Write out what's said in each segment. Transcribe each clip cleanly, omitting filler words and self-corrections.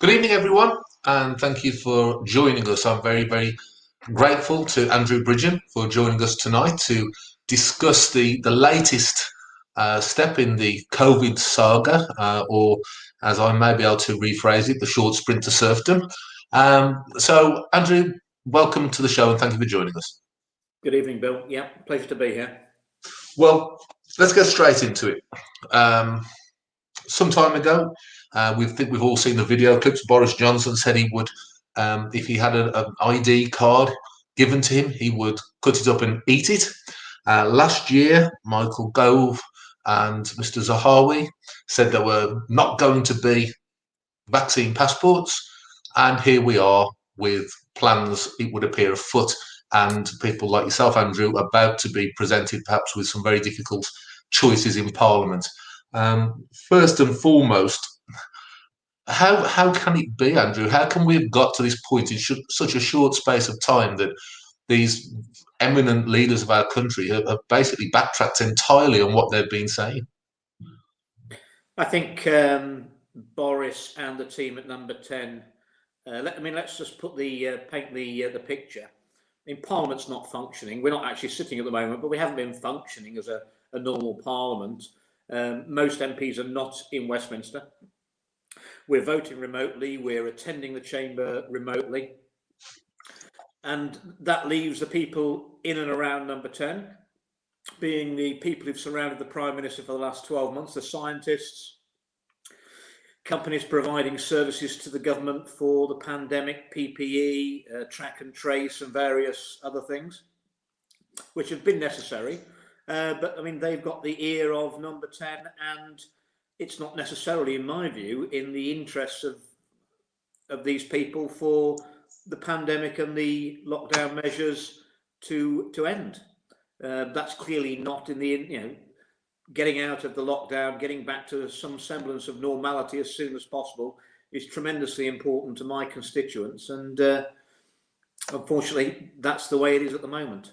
Good evening, everyone, and thank you for joining us. I'm very, very grateful to Andrew Bridgen for joining us tonight to discuss the latest step in the COVID saga, or as I may be able to rephrase it, the short sprint to serfdom. So, Andrew, welcome to the show and thank you for joining us. Good evening, Bill. Yeah, pleasure to be here. Well, let's get straight into it. Some time ago, we've all seen the video clips. Boris Johnson said he would, if he had an ID card given to him, he would cut it up and eat it. Last year, Michael Gove and Mr. Zahawi said there were not going to be vaccine passports, and here we are with plans, it would appear, afoot, and people like yourself, Andrew, about to be presented perhaps with some very difficult choices in Parliament. First and foremost, how can it be, Andrew? How can we have got to this point in such a short space of time that these eminent leaders of our country have basically backtracked entirely on what they've been saying? I think Boris and the team at Number 10. Let's just put paint the picture. I mean, Parliament's not functioning. We're not actually sitting at the moment, but we haven't been functioning as a normal Parliament. Most MPs are not in Westminster. We're voting remotely. We're attending the chamber remotely. And that leaves the people in and around Number 10, being the people who've surrounded the Prime Minister for the last 12 months, the scientists, companies providing services to the government for the pandemic, PPE, track and trace and various other things, which have been necessary. But I mean, they've got the ear of Number 10, and it's not necessarily, in my view, in the interests of these people for the pandemic and the lockdown measures to end. That's clearly not in the, getting out of the lockdown, getting back to some semblance of normality as soon as possible is tremendously important to my constituents. And unfortunately, that's the way it is at the moment.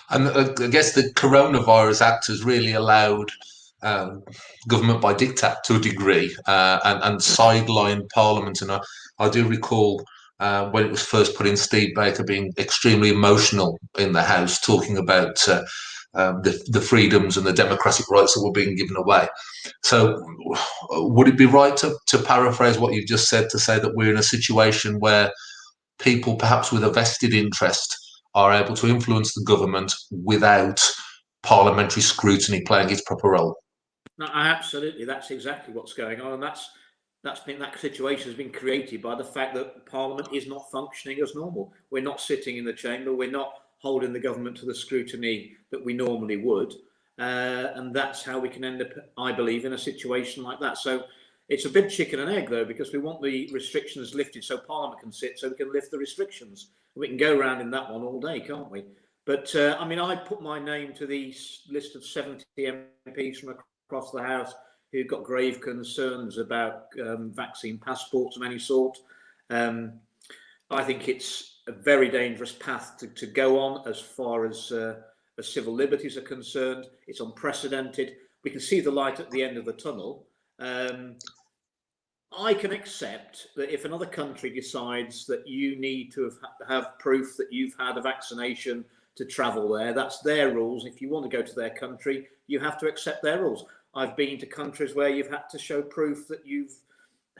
And I guess the Coronavirus Act has really allowed government by diktat to a degree, and sideline Parliament. And I do recall when it was first put in, Steve Baker being extremely emotional in the House, talking about the freedoms and the democratic rights that were being given away. So would it be right to paraphrase what you've just said, to say that we're in a situation where people perhaps with a vested interest are able to influence the government without parliamentary scrutiny playing its proper role? No, absolutely, that's exactly what's going on, and that situation has been created by the fact that Parliament is not functioning as normal. We're not sitting in the chamber. We're not holding the government to the scrutiny that we normally would, and that's how we can end up, I believe, in a situation like that. So it's a bit chicken and egg, though, because we want the restrictions lifted so Parliament can sit, so we can lift the restrictions. We can go around in that one all day, can't we? But I mean, I put my name to the list of 70 MPs from across the House who've got grave concerns about vaccine passports of any sort. I think it's a very dangerous path to go on as far as civil liberties are concerned. It's unprecedented. We can see the light at the end of the tunnel. I can accept that if another country decides that you need to have proof that you've had a vaccination to travel there, that's their rules. If you want to go to their country, you have to accept their rules. I've been to countries where you've had to show proof that you've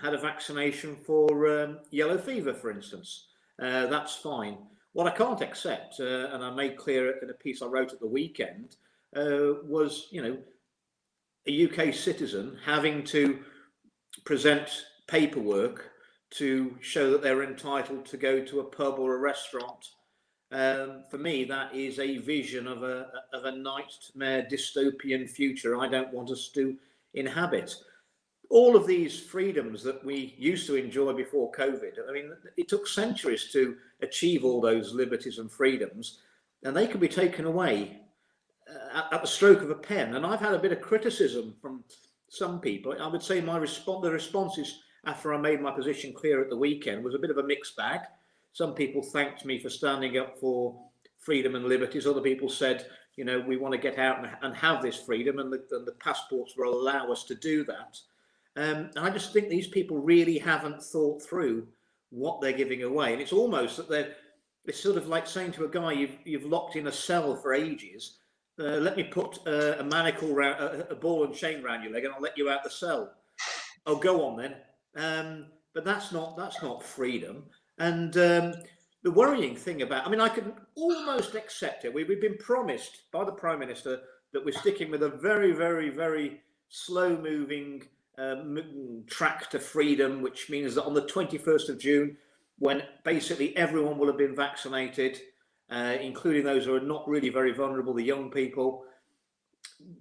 had a vaccination for yellow fever, for instance. That's fine. What I can't accept, and I made clear in a piece I wrote at the weekend, was, a UK citizen having to present paperwork to show that they're entitled to go to a pub or a restaurant. For me, that is a vision of a nightmare dystopian future I don't want us to inhabit. All of these freedoms that we used to enjoy before COVID, I mean, it took centuries to achieve all those liberties and freedoms, and they can be taken away at the stroke of a pen. And I've had a bit of criticism from some people. I would say the responses after I made my position clear at the weekend was a bit of a mixed bag. Some people thanked me for standing up for freedom and liberties. Other people said, we want to get out and have this freedom, and the passports will allow us to do that. I just think these people really haven't thought through what they're giving away. And it's almost that it's sort of like saying to a guy you've locked in a cell for ages, let me put a manacle round, a ball and chain around your leg, and I'll let you out the cell. Oh, go on then. But that's not freedom. And the worrying thing about, I mean, I can almost accept it. We've been promised by the Prime Minister that we're sticking with a very, very, very slow-moving track to freedom, which means that on the 21st of June, when basically everyone will have been vaccinated, including those who are not really very vulnerable, the young people,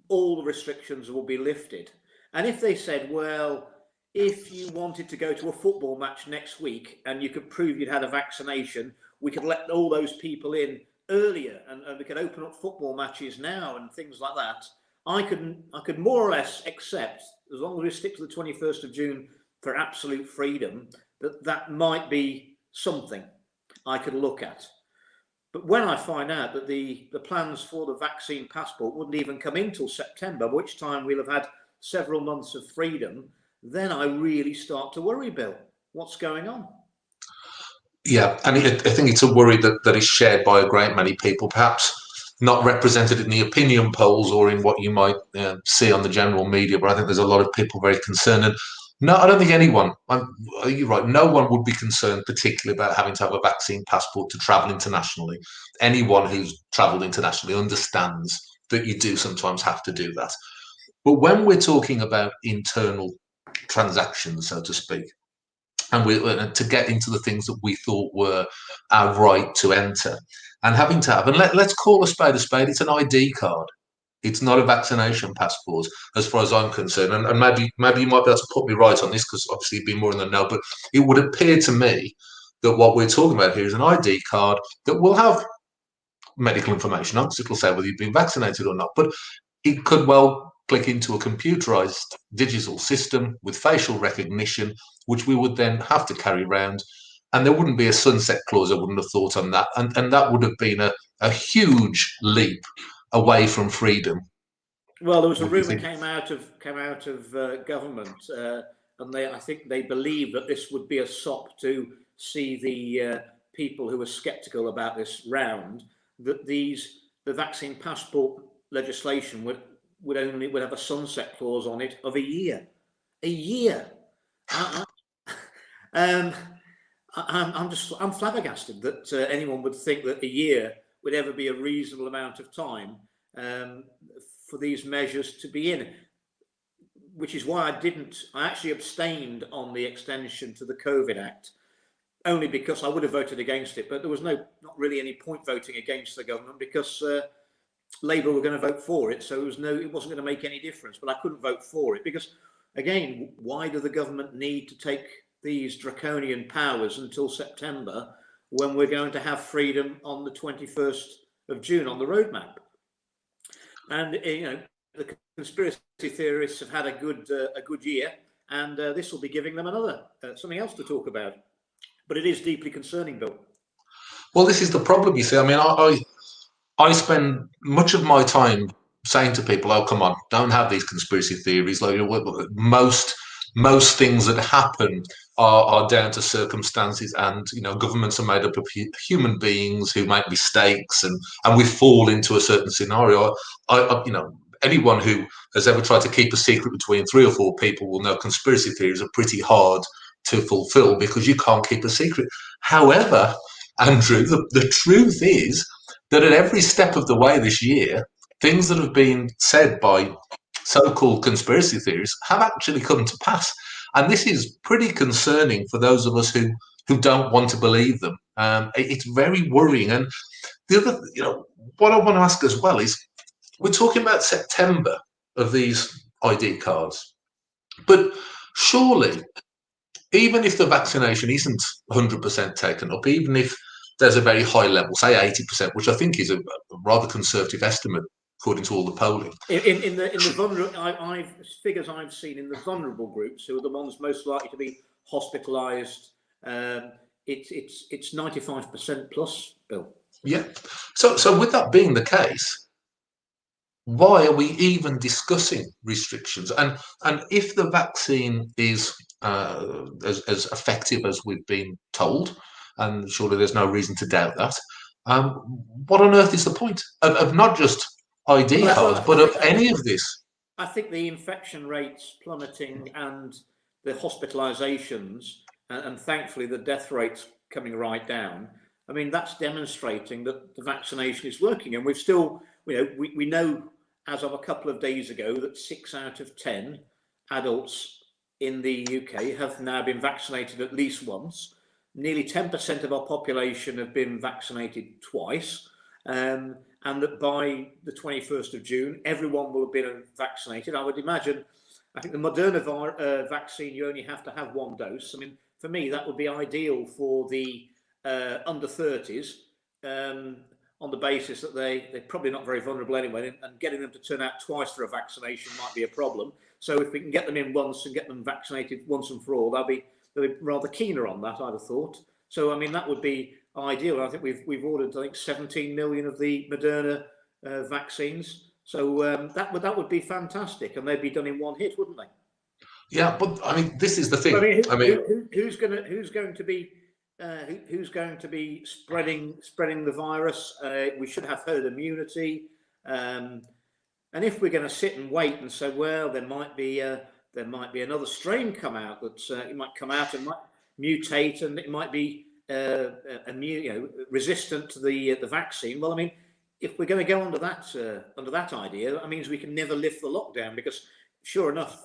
all the restrictions will be lifted. And if they said, well, if you wanted to go to a football match next week and you could prove you'd had a vaccination, we could let all those people in earlier, and we could open up football matches now and things like that. I could more or less accept, as long as we stick to the 21st of June for absolute freedom, that might be something I could look at. But when I find out that the plans for the vaccine passport wouldn't even come in till September, which time we'll have had several months of freedom, then I really start to worry, Bill. What's going on? Yeah, and I think it's a worry that is shared by a great many people, perhaps not represented in the opinion polls or in what you might see on the general media, but I think there's a lot of people very concerned. And no, I don't think anyone, you're right, no one would be concerned particularly about having to have a vaccine passport to travel internationally. Anyone who's travelled internationally understands that you do sometimes have to do that. But when we're talking about internal transactions, so to speak, and to get into the things that we thought were our right to enter, and having to have, and let's call a spade, it's an ID card. It's not a vaccination passport, as far as I'm concerned. And maybe you might be able to put me right on this, because obviously you've been more in the know, but it would appear to me that what we're talking about here is an ID card that will have medical information on, because it'll say whether you've been vaccinated or not, but it could well click into a computerized digital system with facial recognition, which we would then have to carry around. And there wouldn't be a sunset clause, I wouldn't have thought on that. And that would have been a huge leap away from freedom. Well, there was a rumour came out of government, and I think they believe that this would be a sop to see the people who were sceptical about this round, that the vaccine passport legislation would have a sunset clause on it of a year. A year. I'm flabbergasted that anyone would think that a year would ever be a reasonable amount of time for these measures to be in, which is why I actually abstained on the extension to the COVID Act, only because I would have voted against it, but there was not really any point voting against the government, because Labour were going to vote for it, so it wasn't going to make any difference. But I couldn't vote for it because, again, why do the government need to take these draconian powers until September when we're going to have freedom on the 21st of June on the roadmap? And the conspiracy theorists have had a good year, and this will be giving them another something else to talk about. But it is deeply concerning, Bill. Well, this is the problem, you see. I mean, I spend much of my time saying to people, "Oh, come on, don't have these conspiracy theories. Like, most things that happen are down to circumstances, and governments are made up of human beings who make mistakes, and we fall into a certain scenario." Anyone who has ever tried to keep a secret between 3 or 4 people will know conspiracy theories are pretty hard to fulfill, because you can't keep a secret. However, Andrew, the truth is that at every step of the way this year, things that have been said by so-called conspiracy theories have actually come to pass. And this is pretty concerning for those of us who don't want to believe them. It's very worrying. And the other, what I want to ask as well is, we're talking about September of these ID cards, but surely, even if the vaccination isn't 100% taken up, even if there's a very high level, say 80%, which I think is a rather conservative estimate according to all the polling. In the vulnerable, figures I've seen in the vulnerable groups, who are the ones most likely to be hospitalised, it's 95% plus, Bill. Yeah. So with that being the case, why are we even discussing restrictions? And if the vaccine is as effective as we've been told, and surely there's no reason to doubt that, um, what on earth is the point of not just ID cards, but of any of this? I think the infection rates plummeting and the hospitalizations, and thankfully the death rates coming right down. I mean, that's demonstrating that the vaccination is working. And we've still, we know as of a couple of days ago that 6 out of 10 adults in the UK have now been vaccinated at least once. Nearly 10% of our population have been vaccinated twice. And that by the 21st of June, everyone will have been vaccinated. I would imagine, I think the Moderna vaccine, you only have to have 1 dose. I mean, for me, that would be ideal for the under 30s, on the basis that they're probably not very vulnerable anyway, and getting them to turn out twice for a vaccination might be a problem. So if we can get them in once and get them vaccinated once and for all, they'll be rather keener on that, I'd have thought. So, I mean, that would be ideal. I think we've ordered, I think, 17 million of the Moderna vaccines. So that would be fantastic, and they'd be done in 1 hit, wouldn't they? Yeah, but I mean, this is the thing. I mean, who's going to be spreading the virus? We should have herd immunity, and if we're going to sit and wait and say, well, there might be another strain come out that it might come out and might mutate, and it might be resistant to the vaccine. Well, I mean, if we're going to go under that idea, that means we can never lift the lockdown, because sure enough,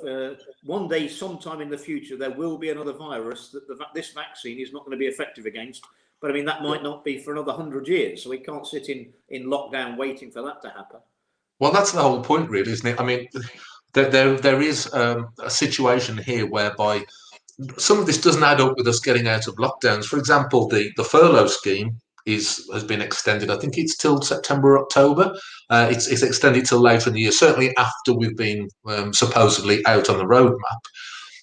one day, sometime in the future, there will be another virus that this vaccine is not going to be effective against. But I mean, that might not be for another 100 years. So we can't sit in lockdown waiting for that to happen. Well, that's the whole point, really, isn't it? I mean, there is a situation here whereby some of this doesn't add up with us getting out of lockdowns. For example, the furlough scheme has been extended. I think it's till September, October. It's extended till later in the year, certainly after we've been supposedly out on the roadmap.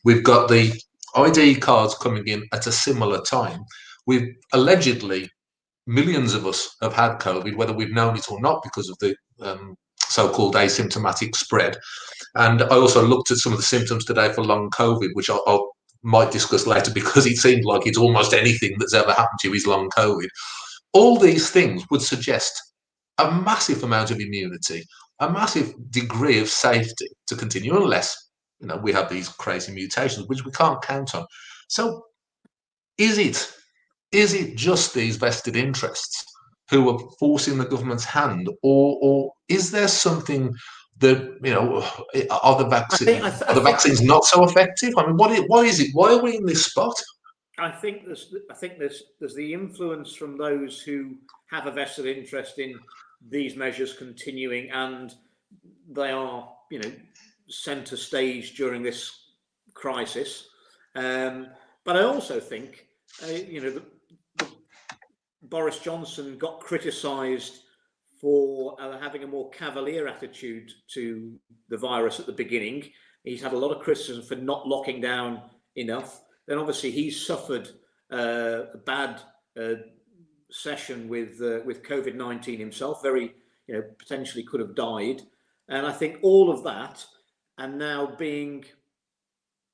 We've got the ID cards coming in at a similar time. We've allegedly, millions of us have had COVID, whether we've known it or not, because of the so-called asymptomatic spread. And I also looked at some of the symptoms today for long COVID, which I might discuss later, because it seems like it's almost anything that's ever happened to you is long COVID. All these things would suggest a massive amount of immunity, a massive degree of safety to continue, unless we have these crazy mutations, which we can't count on. So is it just these vested interests who are forcing the government's hand, or is there something that are the vaccines not so effective? I mean, why is it? Why are we in this spot? I think there's the influence from those who have a vested interest in these measures continuing, and they are centre stage during this crisis. But I also think Boris Johnson got criticised for having a more cavalier attitude to the virus at the beginning. He's had a lot of criticism for not locking down enough. Then obviously he's suffered a bad session with COVID-19 himself. Very, potentially could have died. And I think all of that, and now being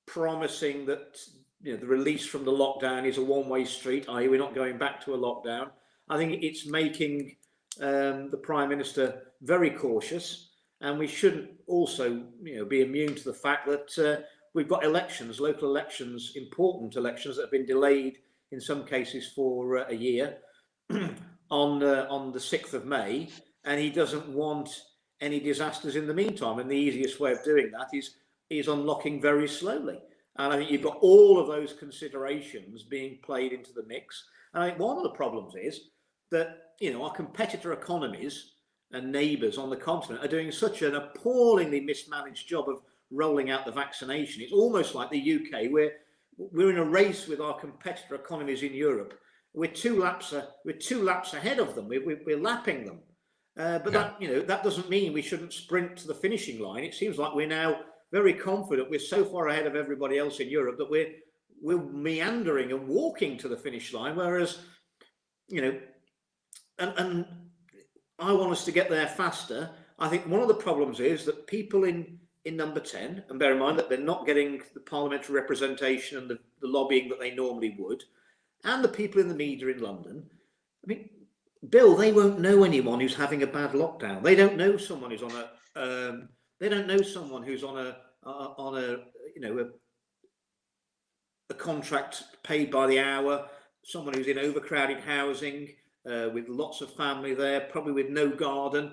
promising that the release from the lockdown is a one-way street, i.e. we're not going back to a lockdown. I think it's making the Prime Minister very cautious, and we shouldn't also be immune to the fact that we've got elections, local elections, important elections that have been delayed in some cases for a year on the 6th of May, and he doesn't want any disasters in the meantime. And the easiest way of doing that is unlocking very slowly. And I think you've got all of those considerations being played into the mix. And I think one of the problems is that our competitor economies and neighbours on the continent are doing such an appallingly mismanaged job of rolling out the vaccination. It's almost like the UK, where we're in a race with our competitor economies in Europe. We're two laps ahead of them. We're lapping them. But that doesn't mean we shouldn't sprint to the finishing line. It seems like we're now very confident. We're so far ahead of everybody else in Europe that we're meandering and walking to the finish line. Whereas, and I want us to get there faster. I think one of the problems is that people in number 10, and bear in mind that they're not getting the parliamentary representation and the lobbying that they normally would, and the people in the media in London, I mean, Bill, they won't know anyone who's having a bad lockdown. They don't know someone who's on a, they don't know someone who's on a you know, a contract paid by the hour, someone who's in overcrowded housing, with lots of family there, probably with no garden.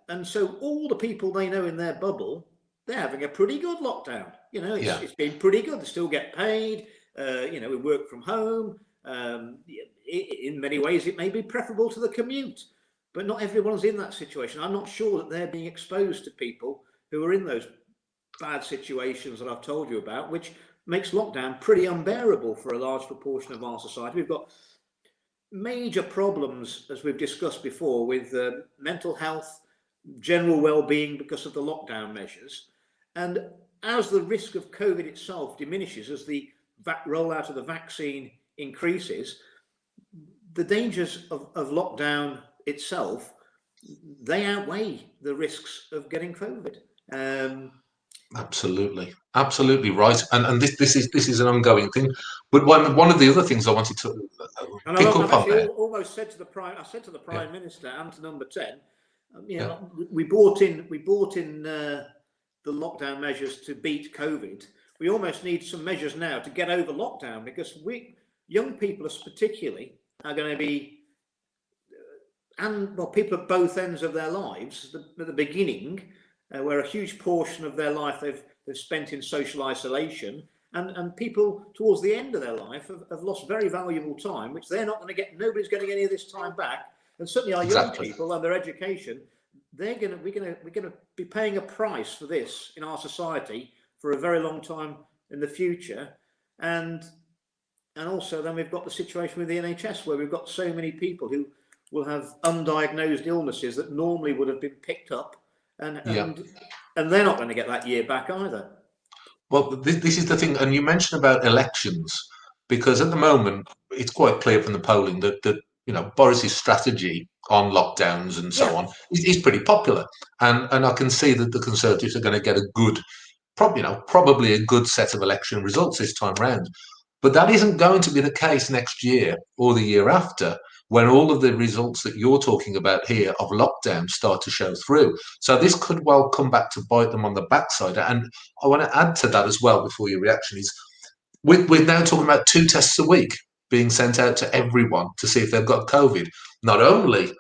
And so all the people they know in their bubble, they're having a pretty good lockdown. You know, it's been pretty good. They still get paid. You know, we work from home. In many ways, it may be preferable to the commute, but not everyone's in that situation. I'm not sure that they're being exposed to people who are in those bad situations that I've told you about, which makes lockdown pretty unbearable for a large proportion of our society. We've got major problems, as we've discussed before, with mental health, general well-being because of the lockdown measures. And as the risk of COVID itself diminishes, as the rollout of the vaccine increases, the dangers of lockdown itself, they outweigh the risks of getting COVID. Absolutely right, and this is an ongoing thing. But one of the other things I wanted to pick up on there. Almost said to the Prime Minister and to number 10, you know, we brought in the lockdown measures to beat COVID. We almost need some measures now to get over lockdown, because young people particularly are going to be, and well, people at both ends of their lives, at the beginning, where a huge portion of their life they've spent in social isolation, and people towards the end of their life have lost very valuable time, which they're not going to get. Nobody's getting any of this time back, and certainly our young people and their education, we're going to be paying a price for this in our society for a very long time in the future. And also then we've got the situation with the NHS, where we've got so many people who will have undiagnosed illnesses that normally would have been picked up, and they're not going to get that year back either. Well, this is the thing, and you mentioned about elections, because at the moment it's quite clear from the polling that you know, Boris's strategy on lockdowns and so on is pretty popular, and I can see that the Conservatives are going to get a good, probably a good set of election results this time round. But that isn't going to be the case next year or the year after, when all of the results that you're talking about here of lockdown start to show through. So this could well come back to bite them on the backside. And I want to add to that as well, before your reaction, is we're now talking about 2 tests a week being sent out to everyone to see if they've got COVID. Not only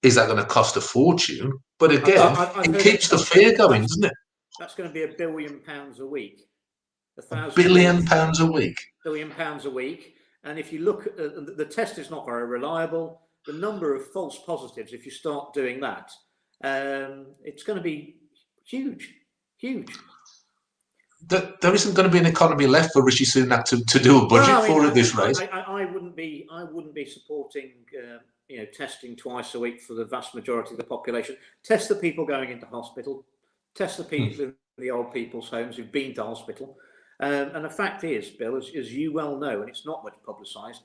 is that going to cost a fortune, but again, it keeps the fear going, doesn't it? That's going to be £1 billion a week. £1 billion a week. £1 billion a week. And if you look at the test, is not very reliable. The number of false positives, if you start doing that, it's going to be huge. There isn't going to be an economy left for Rishi Sunak to do a budget for at this rate. I wouldn't be supporting testing twice a week for the vast majority of the population. Test the people going into hospital. Test the people in the old people's homes who've been to hospital. And the fact is, Bill, as you well know, and it's not much publicised,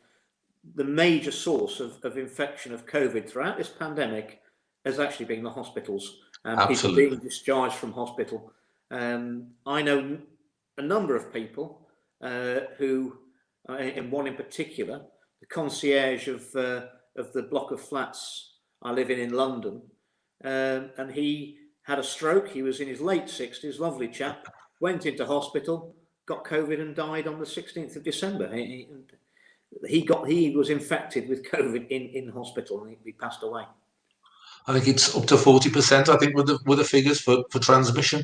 the major source of infection of COVID throughout this pandemic has actually been the hospitals and people being discharged from hospital. I know a number of people who, and one in particular, the concierge of the block of flats I live in London, and he had a stroke. He was in his late 60s, lovely chap, went into hospital, got COVID and died on the 16th of December. He was infected with COVID in hospital, and he passed away. I think it's up to 40%, I think, with the figures for transmission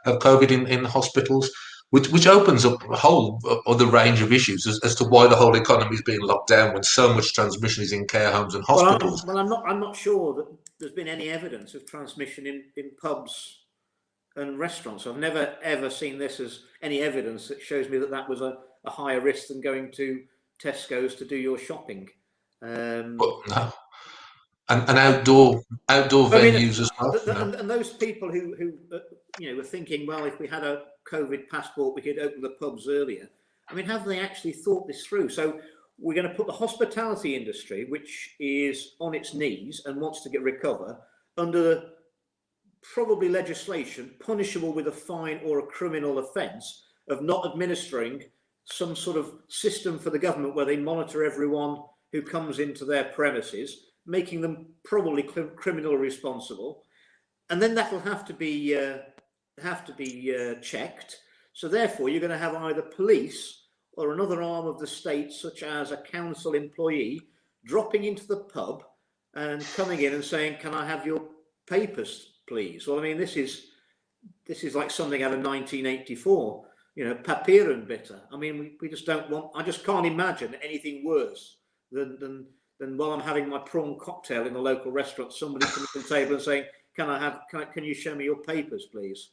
of COVID in hospitals, which opens up a whole other range of issues as to why the whole economy is being locked down when so much transmission is in care homes and hospitals. Well, I'm not sure that there's been any evidence of transmission in pubs and restaurants. I've never ever seen this as any evidence that shows me that was a higher risk than going to Tesco's to do your shopping. But no, and outdoor venues as well. And those people who were thinking, well, if we had a COVID passport, we could open the pubs earlier. I mean, have they actually thought this through? So we're going to put the hospitality industry, which is on its knees and wants to recover, under probably legislation punishable with a fine or a criminal offence of not administering some sort of system for the government where they monitor everyone who comes into their premises, making them probably criminally responsible, and then that will have to be checked. So therefore, you're going to have either police or another arm of the state, such as a council employee, dropping into the pub and coming in and saying, "Can I have your papers, please?" Well, I mean, this is like something out of 1984. You know, papieren bitte. I mean, we just don't want. I just can't imagine anything worse than while I'm having my prawn cocktail in the local restaurant, somebody coming to the table and saying, Can you show me your papers, please?"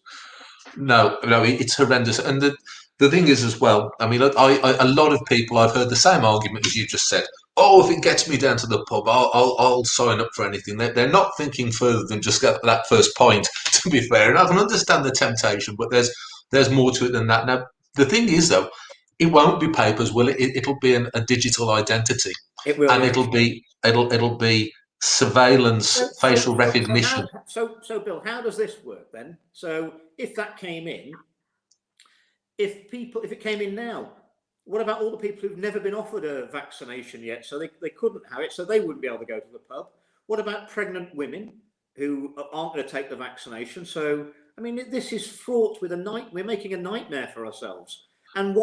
No, it's horrendous. And the thing is as well, I mean, a lot of people, I've heard the same argument as you just said. Oh, if it gets me down to the pub, I'll sign up for anything. They're not thinking further than just get that first point, to be fair. And I can understand the temptation, but there's more to it than that. Now, the thing is, though, it won't be papers, will it? It'll be a digital identity. It will, and yeah. it'll be surveillance, facial recognition. So Bill, how does this work then? So if that came in, if it came in now, what about all the people who've never been offered a vaccination yet? So they couldn't have it, so they wouldn't be able to go to the pub. What about pregnant women who aren't going to take the vaccination? So, I mean, this is fraught with we're making a nightmare for ourselves. And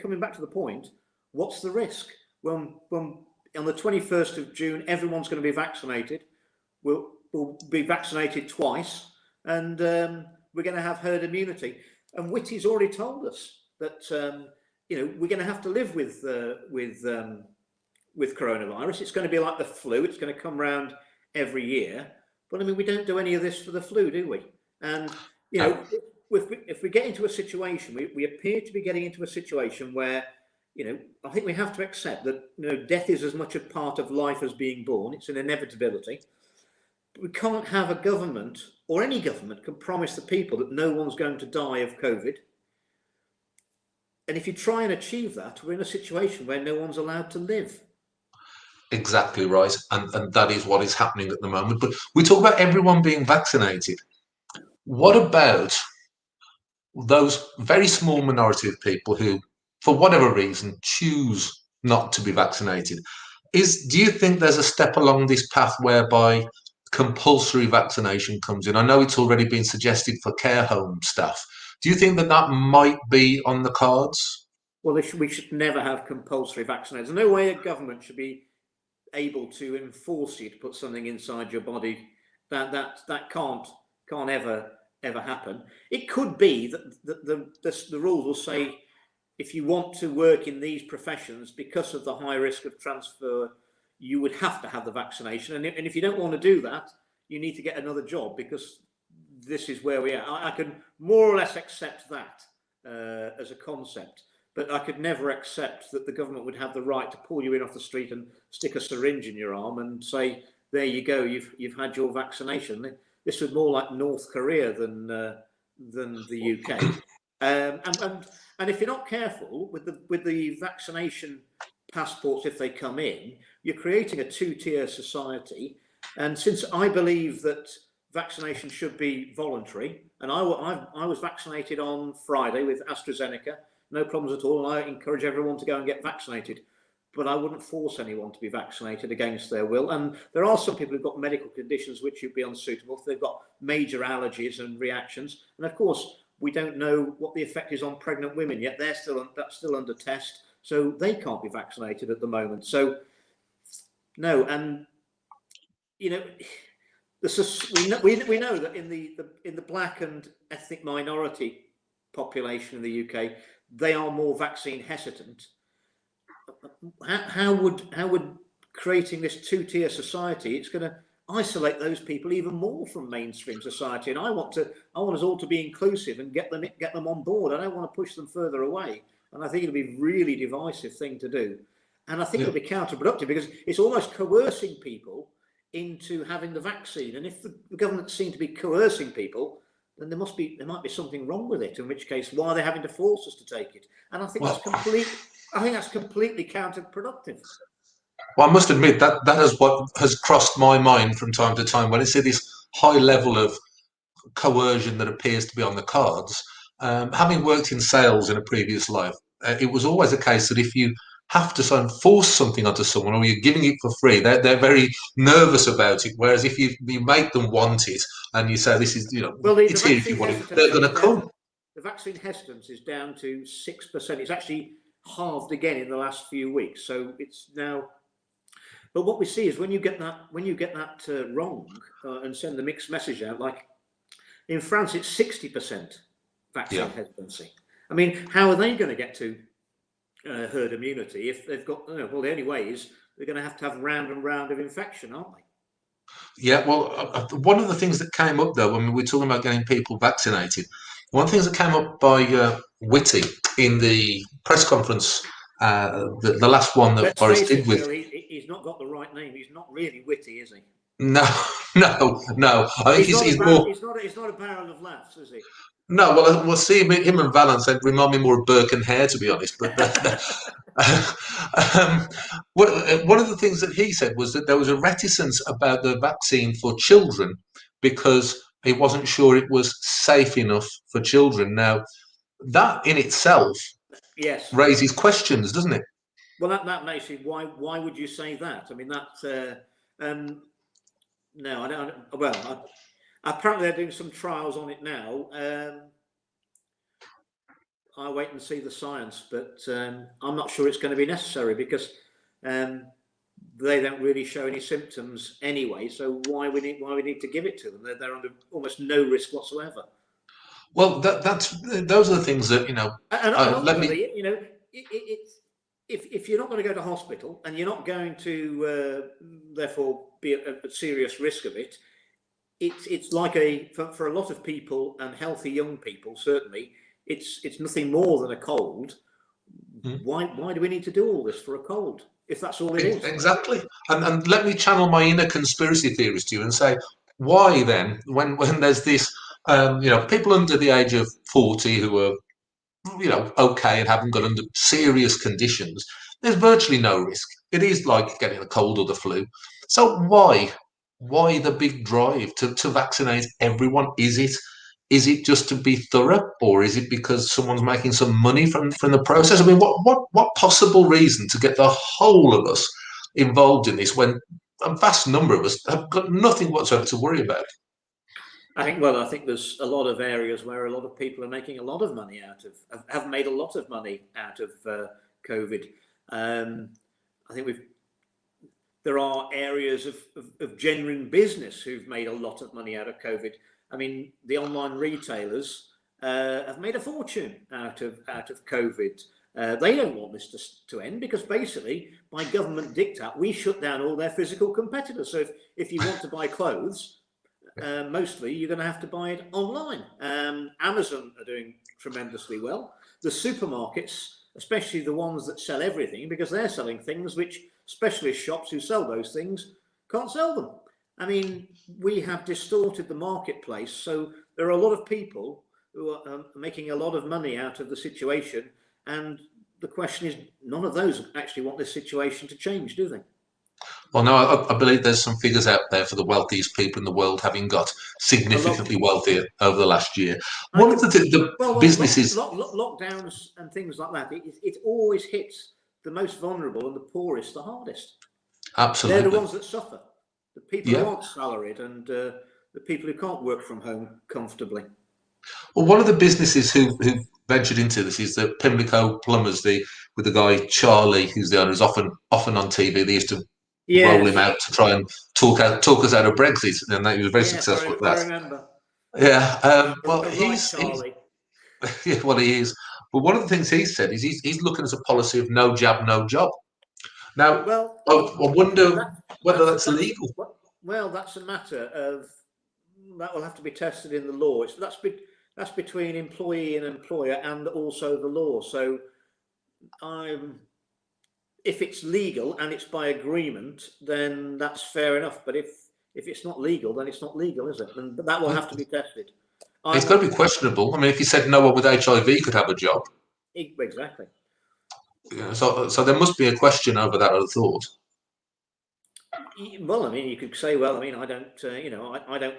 coming back to the point, what's the risk? When on the 21st of June, everyone's going to be vaccinated. We'll be vaccinated twice, and we're going to have herd immunity. And Whitty's already told us that we're going to have to live with coronavirus. It's going to be like the flu. It's going to come around every year. But I mean, we don't do any of this for the flu, do we? And if we get into a situation, we appear to be getting into a situation where, I think we have to accept that, death is as much a part of life as being born. It's an inevitability. But we can't have a government, or any government can promise the people that no one's going to die of COVID. And if you try and achieve that, we're in a situation where no one's allowed to live. Exactly right. And that is what is happening at the moment. But we talk about everyone being vaccinated. What about those very small minority of people who, for whatever reason, choose not to be vaccinated? Do you think there's a step along this path whereby compulsory vaccination comes in? I know it's already been suggested for care home staff. Do you think that might be on the cards? Well, we should never have compulsory vaccination. There's no way a government should be able to enforce you to put something inside your body. That can't ever happen. It could be that the rules will say, if you want to work in these professions because of the high risk of transfer, you would have to have the vaccination. And if you don't want to do that, you need to get another job, because this is where we are. I can more or less accept that as a concept, but I could never accept that the government would have the right to pull you in off the street and stick a syringe in your arm and say, "There you go, you've had your vaccination." This was more like North Korea than the UK. And if you're not careful with the vaccination passports, if they come in, you're creating a two-tier society. And since I believe that vaccination should be voluntary, and I was vaccinated on Friday with Astrazeneca, no problems at all, and I encourage everyone to go and get vaccinated. But I wouldn't force anyone to be vaccinated against their will. And there are some people who've got medical conditions which would be unsuitable if they've got major allergies and reactions. And of course, we don't know what the effect is on pregnant women yet. That's still under test, so they can't be vaccinated at the moment. So no, and we know that in the black and ethnic minority population in the UK, they are more vaccine hesitant. How would creating this two-tier society, it's going to isolate those people even more from mainstream society. And I want us all to be inclusive and get them on board. I don't want to push them further away. And I think it'll be a really divisive thing to do. And I think it'll be counterproductive, because it's almost coercing people into having the vaccine. And if the government seem to be coercing people, then there might be something wrong with it. In which case, why are they having to force us to take it? And I think that's completely counterproductive. Well, I must admit that is what has crossed my mind from time to time when I see this high level of coercion that appears to be on the cards. Having worked in sales in a previous life, it was always a case that if you have to sort of force something onto someone or you're giving it for free, they're very nervous about it. Whereas if you make them want it and you say, this is, well, it's here if you want it, they're going to come. The vaccine hesitance is down to 6%. It's actually halved again in the last few weeks. So it's now. But what we see is when you get that wrong and send the mixed message out, like in France, it's 60% vaccine hesitancy. I mean, how are they going to get to herd immunity if they've got? Well, the only way is they're going to have round and round of infection, aren't they? Yeah, well, one of the things that came up though when we were talking about getting people vaccinated, one of the things that came up by Whitty in the press conference, the last one that Boris did with. He's not got the right name. He's not really witty, is he? No. I think he's more. He's not a barrel of laughs, is he? No, well, we'll see him and Valance. They remind me more of Burke and Hare, to be honest. But one of the things that he said was that there was a reticence about the vaccine for children because he wasn't sure it was safe enough for children. Now, that in itself raises questions, doesn't it? Well, that makes it. Why would you say that? I mean, that. No, I don't. Well, apparently they're doing some trials on it now. I'll wait and see the science, but I'm not sure it's going to be necessary because they don't really show any symptoms anyway. So why we need to give it to them? They're under almost no risk whatsoever. Well, those are the things that if you're not going to go to hospital and you're not going to therefore be at serious risk of it, it's like for a lot of people and healthy young people certainly it's nothing more than a cold. Why do we need to do all this for a cold if that's all it is? Exactly. And let me channel my inner conspiracy theorist to you and say, why then when there's this people under the age of 40 who are okay and haven't got under serious conditions, there's virtually no risk. It is like getting a cold or the flu. So why the big drive to vaccinate everyone? Is it just to be thorough, or is it because someone's making some money from the process? I mean, what possible reason to get the whole of us involved in this when a vast number of us have got nothing whatsoever to worry about? I think there's a lot of areas where a lot of people are making a lot of money have made a lot of money out of COVID. I think there are areas of genuine business who've made a lot of money out of COVID. I mean, the online retailers have made a fortune out of COVID. They don't want this to end because basically, by government diktat, we shut down all their physical competitors. So if you want to buy clothes, mostly you're going to have to buy it online. Amazon are doing tremendously well. The supermarkets, especially the ones that sell everything, because they're selling things which specialist shops who sell those things can't sell them. I mean, we have distorted the marketplace. So there are a lot of people who are making a lot of money out of the situation. And the question is, none of those actually want this situation to change, do they? Well, no, I believe there's some figures out there for the wealthiest people in the world having got significantly wealthier over the last year. One of the businesses... Lockdowns and things like that, it always hits the most vulnerable and the poorest the hardest. Absolutely. They're the ones that suffer. The people who aren't salaried and the people who can't work from home comfortably. Well, one of the businesses who ventured into this is the Pimlico Plumbers, with the guy Charlie, who's the owner, is often on TV. They used to roll him out to try and talk us out of Brexit, and he was very successful at that. I remember. Yeah, well, he's Charlie. Yeah, well, he is. But one of the things he said is he's looking at a policy of no jab, no job. Now, I wonder whether that's legal. Well, that's a matter of that will have to be tested in the law. That's between employee and employer, and also the law. So, if it's legal and it's by agreement, then that's fair enough. But if it's not legal, then it's not legal, is it? But that will have to be tested. It's got to be questionable. I mean, if you said no one with HIV could have a job, exactly. Yeah, so there must be a question over that, I thought. Well, I mean, you could say, well, I mean, I don't, you know, I don't.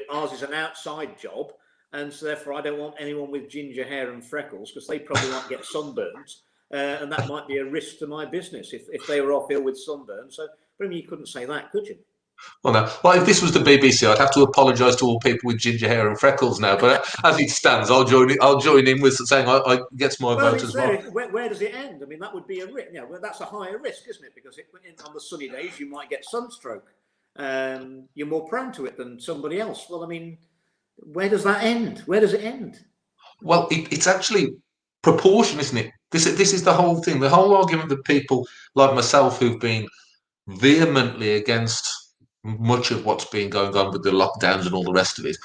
Ours is an outside job, and so therefore I don't want anyone with ginger hair and freckles because they probably might get sunburns, and that might be a risk to my business if they were off ill with sunburn. So, but I mean, you couldn't say that, could you? Well, no. Well, if this was the BBC, I'd have to apologise to all people with ginger hair and freckles now. But as it stands, I'll join in with saying I gets my Well, vote it's as well. there. Where does it end? I mean, that would be a risk. You know, well, that's a higher risk, isn't it? Because on the sunny days, you might get sunstroke. You're more prone to it than somebody else. Well, I mean, where does that end? Where does it end? Well, it's actually proportion, isn't it? This is the whole thing. The whole argument that people like myself who've been vehemently against much of what's been going on with the lockdowns and all the rest of it.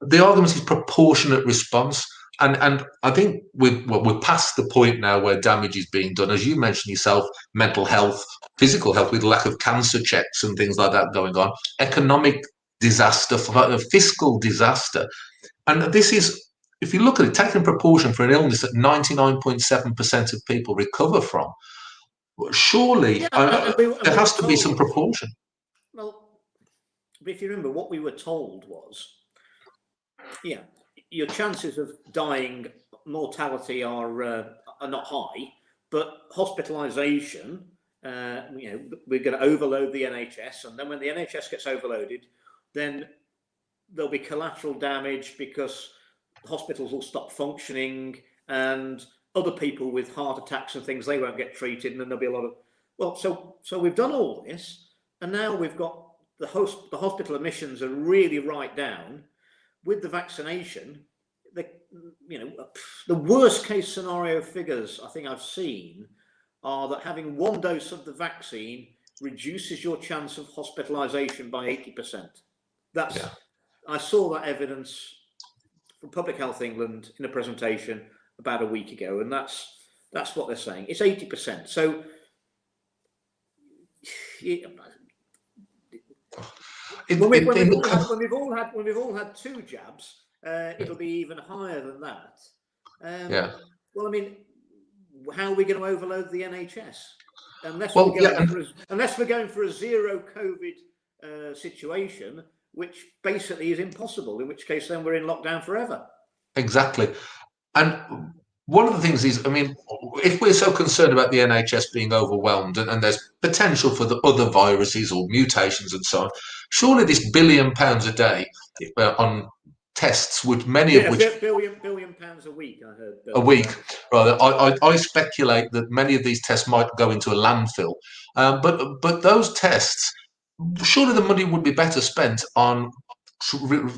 The argument is proportionate response. And I think we're past the point now where damage is being done. As you mentioned yourself, mental health, physical health with lack of cancer checks and things like that going on, economic disaster, fiscal disaster. And this is, if you look at it, taking proportion for an illness that 99.7% of people recover from, surely there has to be some proportion. Well, but if you remember, what we were told was, yeah, your chances of dying, mortality are not high, but hospitalisation, you know, we're going to overload the NHS, and then when the NHS gets overloaded, then there'll be collateral damage because hospitals will stop functioning, and other people with heart attacks and things, they won't get treated, and then there'll be a lot of, well, so we've done all this, and now we've got the hospital admissions are really right down. With the vaccination, you know, the worst case scenario figures I think I've seen are that having one dose of the vaccine reduces your chance of hospitalisation by 80%. That's, yeah. I saw that evidence from Public Health England in a presentation about a week ago, and that's what they're saying. It's 80%. So when we've all had two jabs, it'll be even higher than that. Yeah. Well, I mean, how are we going to overload the NHS unless we're going for a zero COVID situation, which basically is impossible. In which case, then we're in lockdown forever. Exactly. And one of the things is, I mean, if we're so concerned about the NHS being overwhelmed and there's potential for the other viruses or mutations and so on, surely this £1 billion a day on tests, which many of which billion pounds a week, I heard. A week, rather. I speculate that many of these tests might go into a landfill, but those tests, surely the money would be better spent on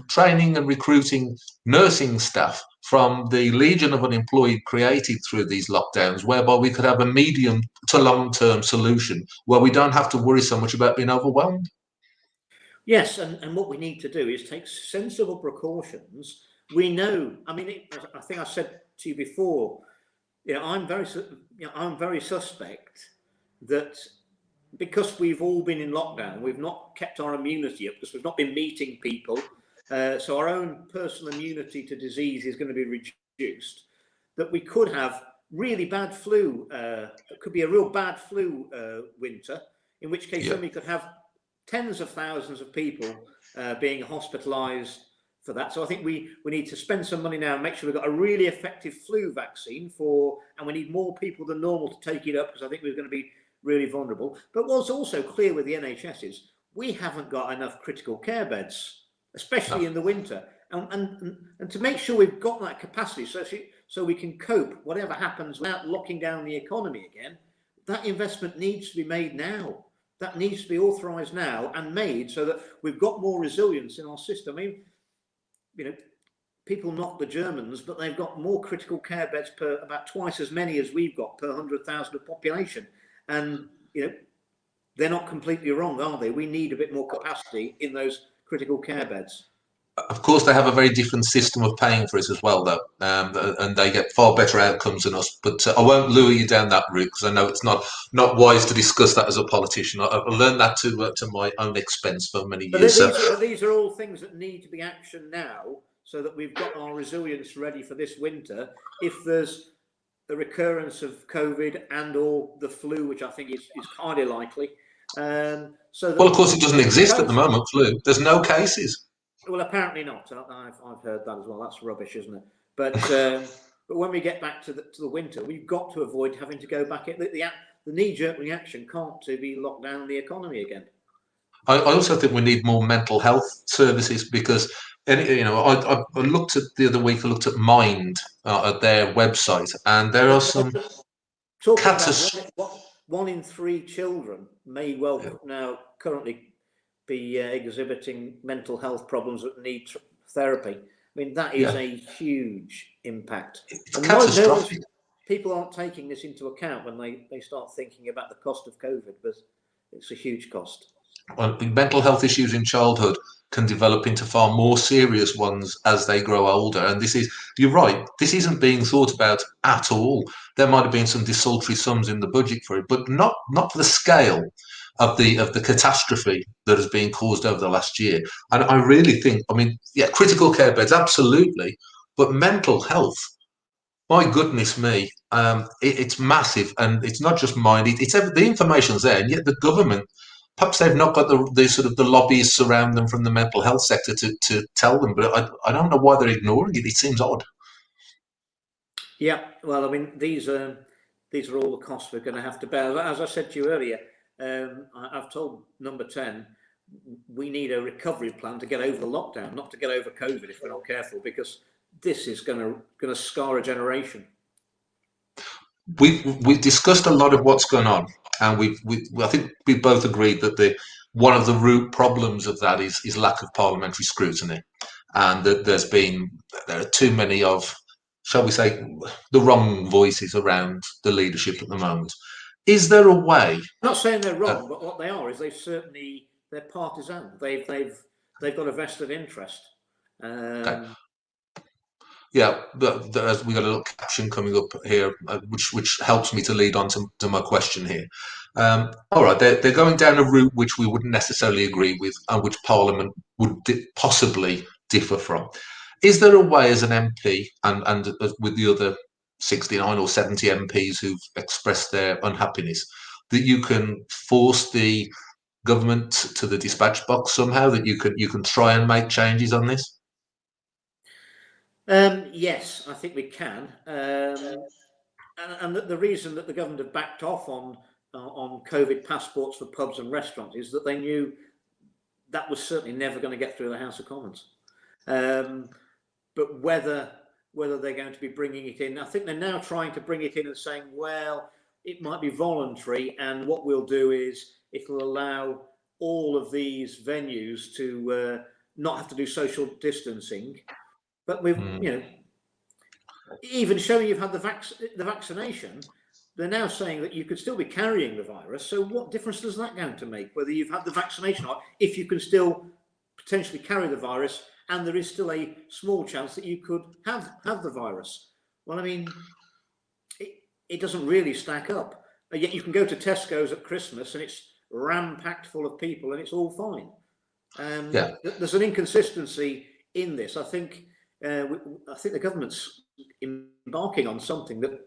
training and recruiting nursing staff from the legion of unemployed created through these lockdowns, whereby we could have a medium to long-term solution where we don't have to worry so much about being overwhelmed. Yes, and what we need to do is take sensible precautions. We know, I mean, I think I said to you before, you know, I'm very suspect that because we've all been in lockdown, we've not kept our immunity up because we've not been meeting people. So our own personal immunity to disease is going to be reduced, that we could have really bad flu. It could be a real bad flu winter, in which case then we could have tens of thousands of people being hospitalized for that. So I think we need to spend some money now and make sure we've got a really effective flu vaccine and we need more people than normal to take it up, because I think we're going to be really vulnerable. But what's also clear with the NHS is we haven't got enough critical care beds, especially in the winter. And to make sure we've got that capacity so we can cope whatever happens without locking down the economy again, that investment needs to be made now. That needs to be authorised now and made so that we've got more resilience in our system. I mean, you know, people knock the Germans, but they've got more critical care beds about twice as many as we've got per 100,000 of population. And, you know, they're not completely wrong, are they? We need a bit more capacity in those critical care beds. Of course, they have a very different system of paying for it as well, though, and they get far better outcomes than us. But I won't lure you down that route because I know it's not wise to discuss that as a politician. I've learned that to my own expense for many years. These are all things that need to be actioned now, so that we've got our resilience ready for this winter. If there's a recurrence of COVID and or the flu, which I think is highly likely, So that, Well, of course, it doesn't exist at the moment, flu. There's no cases. Well, apparently not. I've heard that as well. That's rubbish, isn't it? But but when we get back to the winter, we've got to avoid having to go back. The knee-jerk reaction can't to be locked down the economy again. I also think we need more mental health services because, I looked at the other week. I looked at Mind at their website, and there are some talking about one in 3 children may well now currently be exhibiting mental health problems that need therapy. I mean, that is a huge impact. It's catastrophic. People aren't taking this into account when they start thinking about the cost of COVID, but it's a huge cost. Well, mental health issues in childhood can develop into far more serious ones as they grow older. And you're right, this isn't being thought about at all. There might have been some desultory sums in the budget for it, but not for the scale of the catastrophe that has been caused over the last year. And I really think, critical care beds, absolutely, but mental health, my goodness me, it's massive, and it's not just mine. The information's there, and yet the government, perhaps they've not got the sort of the lobbyists around them from the mental health sector to tell them. But I don't know why they're ignoring it. It seems odd. Yeah, well, I mean, these are all the costs we're going to have to bear. As I said to you earlier, I've told Number 10 we need a recovery plan to get over the lockdown, not to get over COVID if we're not careful, because this is going to scar a generation. We've discussed a lot of what's going on, and I think we both agreed that one of the root problems of that is lack of parliamentary scrutiny, and that there are too many of, shall we say, the wrong voices around the leadership at the moment. Is there a way? I'm not saying they're wrong, but what they are is they're partisan. They've got a vested interest. Okay. Yeah, we've got a little caption coming up here, which helps me to lead on to my question here. All right, they're going down a route which we wouldn't necessarily agree with, and which Parliament would possibly differ from. Is there a way, as an MP, and with the other 69 or 70 MPs who've expressed their unhappiness, that you can force the government to the dispatch box somehow? That you can try and make changes on this? Yes, I think we can. And the reason that the government have backed off on COVID passports for pubs and restaurants is that they knew that was certainly never going to get through the House of Commons. But whether they're going to be bringing it in, I think they're now trying to bring it in and saying, well, it might be voluntary, and what we'll do is it'll allow all of these venues to not have to do social distancing. But we've, even showing you've had the vaccination, they're now saying that you could still be carrying the virus. So what difference does that going to make, whether you've had the vaccination or if you can still potentially carry the virus, and there is still a small chance that you could have the virus? Well, I mean, it doesn't really stack up. Yet you can go to Tesco's at Christmas and it's ram-packed full of people and it's all fine. There's an inconsistency in this. I think the government's embarking on something that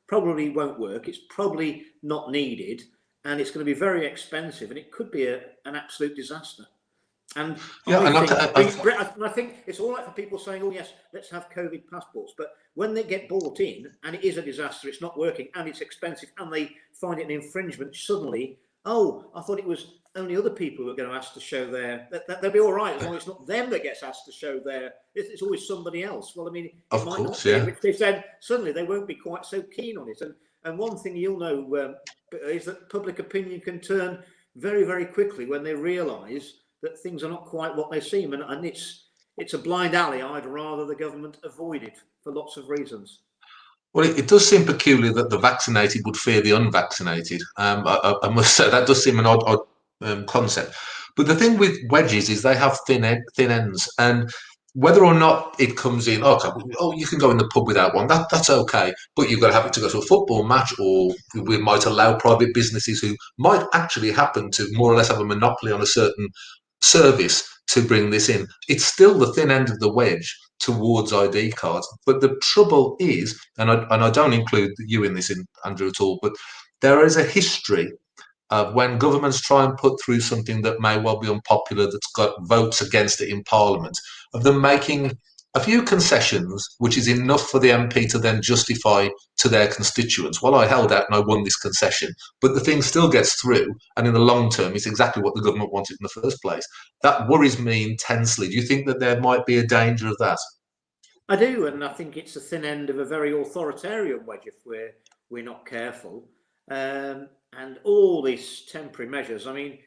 probably won't work. It's probably not needed, and it's going to be very expensive, and it could be an absolute disaster. And I think it's all right for people saying, "Oh yes, let's have COVID passports," but when they get bought in and it is a disaster, it's not working, and it's expensive, and they find it an infringement, suddenly, oh, I thought it was only other people who are going to ask to show they'll be all right as long as it's not them that gets asked to show it's always somebody else. Well, I mean, it might not be, which they said suddenly they won't be quite so keen on it. And one thing you'll know is that public opinion can turn very, very quickly when they realise that things are not quite what they seem, and it's a blind alley I'd rather the government avoid it for lots of reasons. Well, it does seem peculiar that the vaccinated would fear the unvaccinated. I must say that does seem an odd concept. But the thing with wedges is they have thin ends, and whether or not it comes in, you can go in the pub without one. That's okay, but you've got to have it to go to a football match, or we might allow private businesses who might actually happen to more or less have a monopoly on a certain service to bring this in. It's still the thin end of the wedge towards ID cards. But the trouble is, and I don't include you in this, Andrew, at all, but there is a history when governments try and put through something that may well be unpopular, that's got votes against it in Parliament, of them making a few concessions, which is enough for the MP to then justify to their constituents, well, I held out and I won this concession, but the thing still gets through, and in the long term, it's exactly what the government wanted in the first place. That worries me intensely. Do you think that there might be a danger of that? I do, and I think it's the thin end of a very authoritarian wedge if we're not careful. And all these temporary measures. I mean,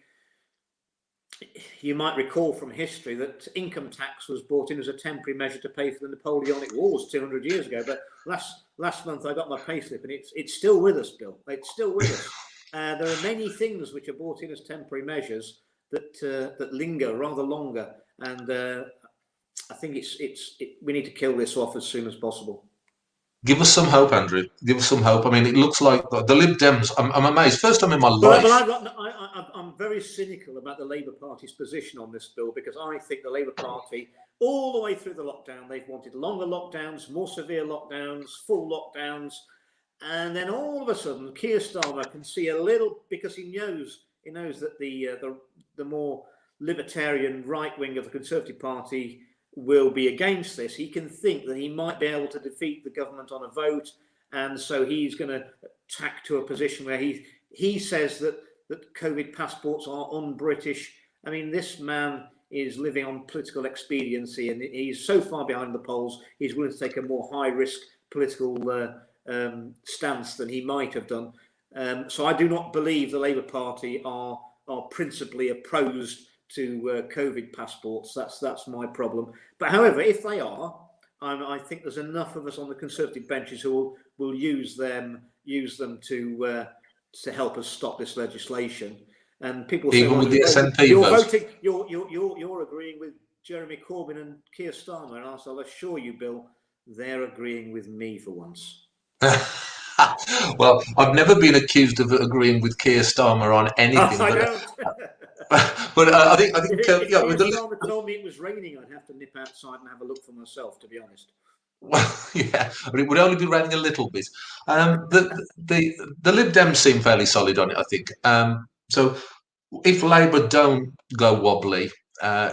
you might recall from history that income tax was brought in as a temporary measure to pay for the Napoleonic Wars 200 years ago. But last month I got my payslip, and it's still with us, Bill. It's still with us. There are many things which are brought in as temporary measures that linger rather longer, and I think we need to kill this off as soon as possible. Give us some hope, Andrew. Give us some hope. I mean, it looks like the Lib Dems. I'm amazed. First time in my life. I'm very cynical about the Labour Party's position on this bill, because I think the Labour Party, all the way through the lockdown, they've wanted longer lockdowns, more severe lockdowns, full lockdowns, and then all of a sudden, Keir Starmer can see a little, because he knows that the more libertarian right wing of the Conservative Party will be against this. He can think that he might be able to defeat the government on a vote, and so he's going to tack to a position where he says that COVID passports are un-British. I mean, this man is living on political expediency, and he's so far behind the polls, he's willing to take a more high-risk political stance than he might have done. So I do not believe the Labour Party are principally opposed to COVID passports. That's my problem. But however, if they are, I think there's enough of us on the Conservative benches who will use them to help us stop this legislation. And people say, even with the SNP you're vote. voting, you're agreeing with Jeremy Corbyn and Keir Starmer, and I'll assure you, Bill, they're agreeing with me for once. Well, I've never been accused of agreeing with Keir Starmer on anything. I don't. But I think if Keir Starmer told me it was raining, I'd have to nip outside and have a look for myself, to be honest. Well, yeah, but it would only be raining a little bit. The Lib Dems seem fairly solid on it, I think. So if Labour don't go wobbly,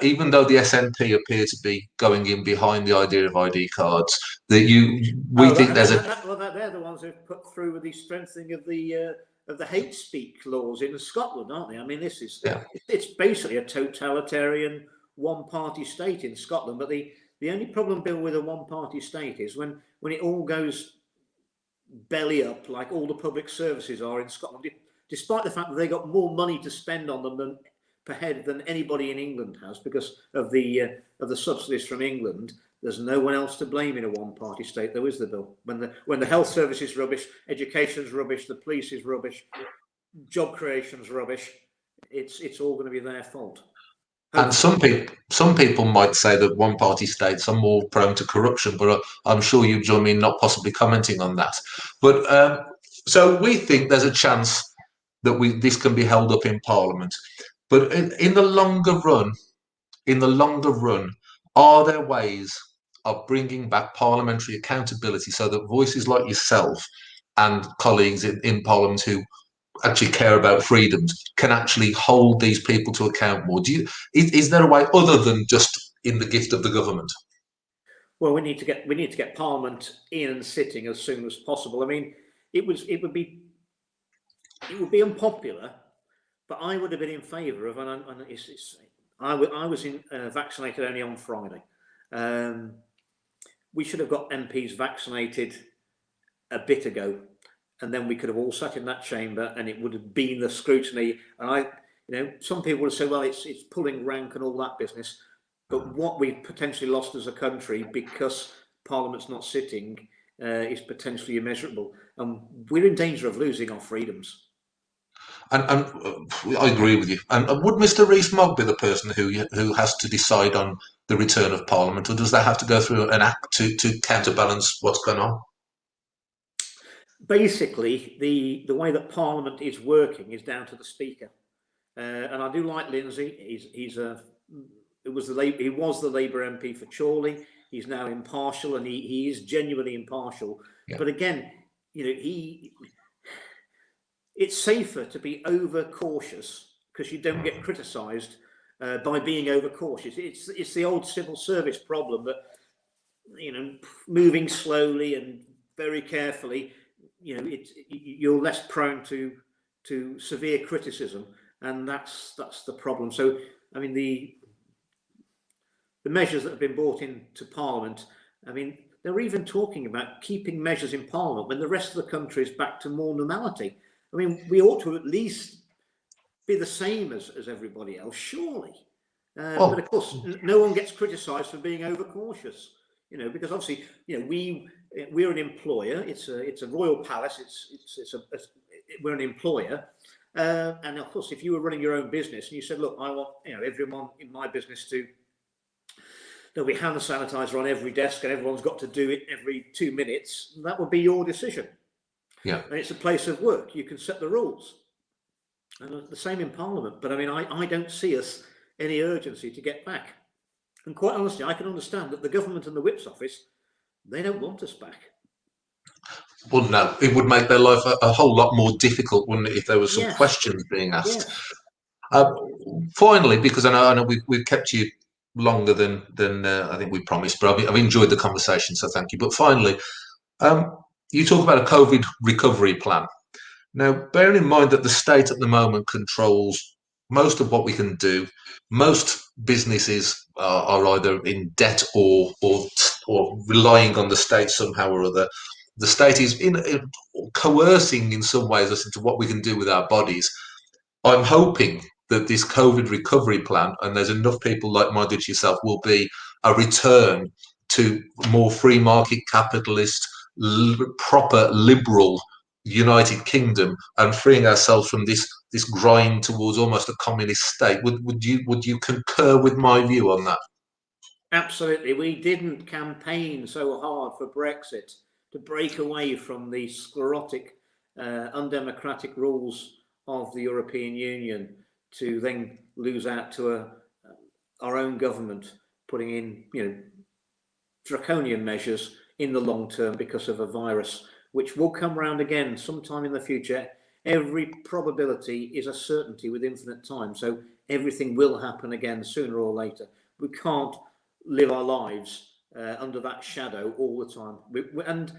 even though the SNP appear to be going in behind the idea of ID cards, they're the ones who've put through with the strengthening of the hate speech laws in Scotland, aren't they? I mean, it's basically a totalitarian one-party state in Scotland. But the only problem, Bill, with a one-party state is when it all goes belly up, like all the public services are in Scotland, despite the fact that they got more money to spend on them per head than anybody in England has because of the subsidies from England. There's no one else to blame in a one-party state, though, is there, Bill? When the health service is rubbish, education's rubbish, the police is rubbish, job creation's rubbish, it's all going to be their fault. And some people might say that one-party states are more prone to corruption, but I'm sure you join me in not possibly commenting on that. But so we think there's a chance that this can be held up in Parliament. But in the longer run, are there ways of bringing back parliamentary accountability so that voices like yourself and colleagues in Parliament who actually care about freedoms can actually hold these people to account more? Is there a way other than just in the gift of the government? Well, we need to get Parliament in and sitting as soon as possible. I mean, it would be unpopular, but I would have been in favour of. I was vaccinated only on Friday. We should have got MPs vaccinated a bit ago, and then we could have all sat in that chamber, and it would have been the scrutiny. And some people would say, well, it's pulling rank and all that business. But what we've potentially lost as a country because Parliament's not sitting is potentially immeasurable, and we're in danger of losing our freedoms. And I agree with you. And would Mr. Rees-Mogg be the person who has to decide on the return of Parliament, or does that have to go through an act to counterbalance what's going on? Basically, the way that Parliament is working is down to the Speaker, and I do like Lindsay. He was the Labour MP for Chorley. He's now impartial, and he is genuinely impartial. Yeah. But again, it's safer to be overcautious because you don't get criticised by being overcautious. It's the old civil service problem that, you know, moving slowly and very carefully, you know, you're less prone to severe criticism, and that's the problem. So, I mean, the measures that have been brought into Parliament, I mean, they're even talking about keeping measures in Parliament when the rest of the country is back to more normality. I mean, we ought to at least be the same as everybody else, surely. But of course, no one gets criticised for being overcautious, you know, because obviously, you know, we're an employer. It's a royal palace. We're an employer, and of course, if you were running your own business and you said, look, I want, you know, everyone in my business to, there'll be hand sanitizer on every desk and everyone's got to do it every 2 minutes, that would be your decision. Yeah. And it's a place of work. You can set the rules. And the same in Parliament. But I mean, I don't see us any urgency to get back. And quite honestly, I can understand that the government and the Whip's office, they don't want us back. Well, no, it would make their life a whole lot more difficult, wouldn't it, if there were some Yes. questions being asked. Yes. Finally, because I know we've kept you longer than I think we promised, but I've enjoyed the conversation, so thank you. But finally, you talk about a COVID recovery plan. Now, bearing in mind that the state at the moment controls most of what we can do, most businesses are either in debt or relying on the state somehow or other. The state is coercing in some ways us into what we can do with our bodies. I'm hoping that this COVID recovery plan, and there's enough people like-minded to yourself, will be a return to more free market capitalist, proper liberal United Kingdom, and freeing ourselves from this grind towards almost a communist state. Would you concur with my view on that? Absolutely. We didn't campaign so hard for Brexit to break away from the sclerotic, undemocratic rules of the European Union, to then lose out to our own government putting in, you know, draconian measures in the long term because of a virus which will come round again sometime in the future. Every probability is a certainty with infinite time, so everything will happen again sooner or later. We can't live our lives under that shadow all the time, and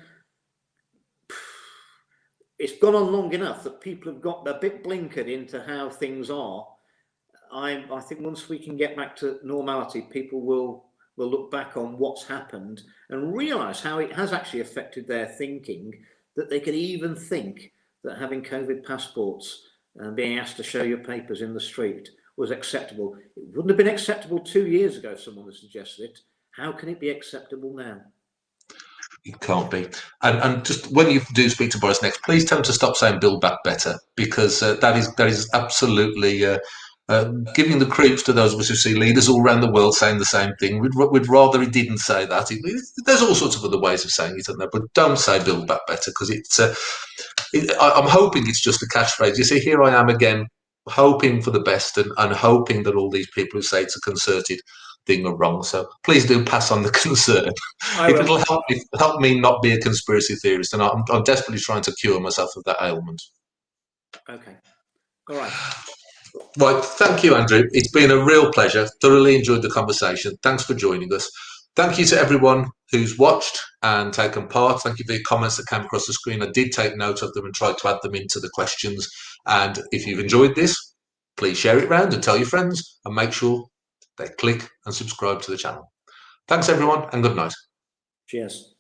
it's gone on long enough that people have got a bit blinkered into how things are. I think once we can get back to normality, people will look back on what's happened and realise how it has actually affected their thinking, that they could even think that having COVID passports and being asked to show your papers in the street was acceptable. It wouldn't have been acceptable 2 years ago if someone had suggested it. How can it be acceptable now? It can't be. And just when you do speak to Boris next, please tell him to stop saying "Build Back Better," because that is absolutely giving the creeps to those of us who see leaders all around the world saying the same thing. We'd rather he didn't say that. There's all sorts of other ways of saying it, isn't there? But don't say "Build Back Better," because I'm hoping it's just a catchphrase. You see, here I am again, hoping for the best and hoping that all these people who say it's a concerted thing are wrong. So please do pass on the concern. It'll help me not be a conspiracy theorist, and I'm desperately trying to cure myself of that ailment. Okay. All right. Right, thank you, Andrew. It's been a real pleasure. Thoroughly enjoyed the conversation. Thanks for joining us. Thank you to everyone who's watched and taken part. Thank you for your comments that came across the screen. I did take note of them and tried to add them into the questions. And if you've enjoyed this, please share it around and tell your friends, and make sure they click and subscribe to the channel. Thanks, everyone, and good night. Cheers.